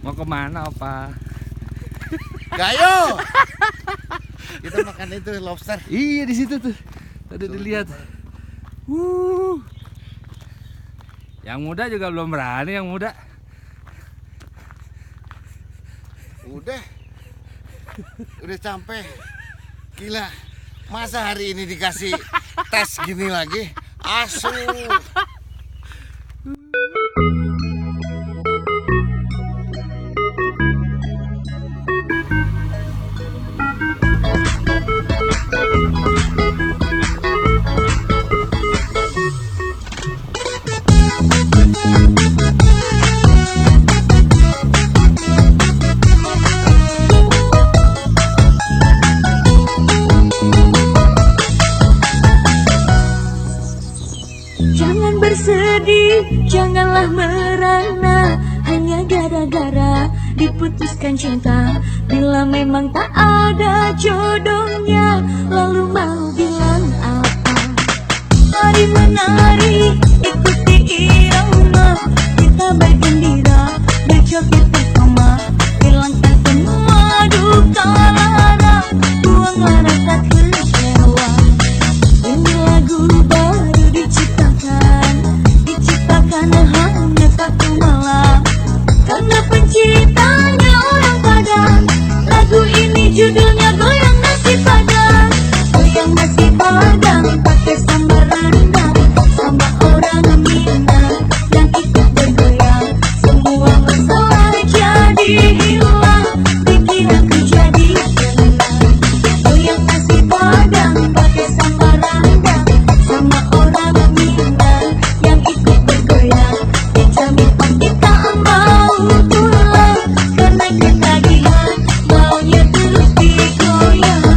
Mau kemana opa? Gayo. Kita makan itu lobster. Iya di situ tuh. Tadi dilihat. Yang muda juga belum berani yang muda. Udah capek. Gila. Masa hari ini dikasih tes gini lagi? Asu. Jangan bersedih, janganlah merana, hanya gara-gara diputuskan cinta. Bila memang tak ada jodohnya, lalu mau bilang apa? Mari menari, ikuti irama, kita bergembira, berjoget bersama, hilangkan semua duka lara, buanglah rasa kecewa. Ini lagu baru diciptakan hanya satu malam, karena penciptanya orang Padang. Lagu ini judulnya Goyang Nasi Padang. Goyang nasi Padang pakai sambal rendang, sama orang Minang yang ikut bergoyang. Semua masalah jadi hilang, bikin aku jadi senang. Goyang nasi Padang pakai sambal rendang, sama orang Minang yang ikut bergoyang. Dijamin pasti tak mau pulang, karena ketagihan maunya terus digoyang.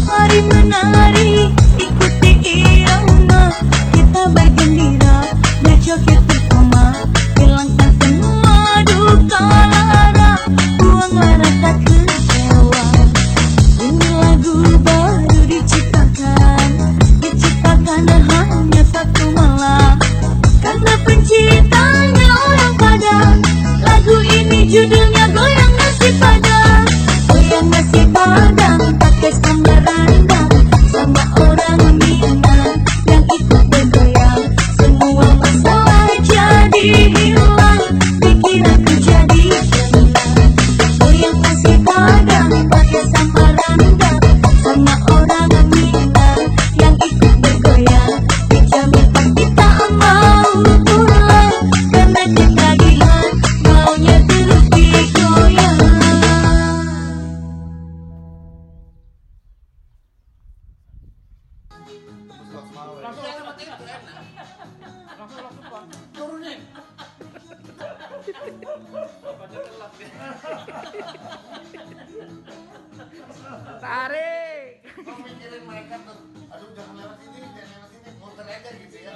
Mari menari, ikuti irama, kita bergembira, berjoget bersama, hilangkan semua duka lara, buanglah rasa kecewa. Ini lagu baru diciptakan hanya satu malam, karena penciptanya orang Padang. Lagu ini judulnya Goyang Nasi Padang. Goyang nasi Padang pakai sambal rendang, sama orang Minang yang ikut bergoyang. Semua masalah jadi hilang, bikin aku jadi senang. Goyang nasi Padang pakai sambal rendang, sama orang Minang yang ikut bergoyang. Dijamin pasti tak mau pulang, karena ketagihan maunya terus digoyang. Tarik. Kau mikirin mereka tuh, aduh jangan lewat sini, muter aja gitu ya.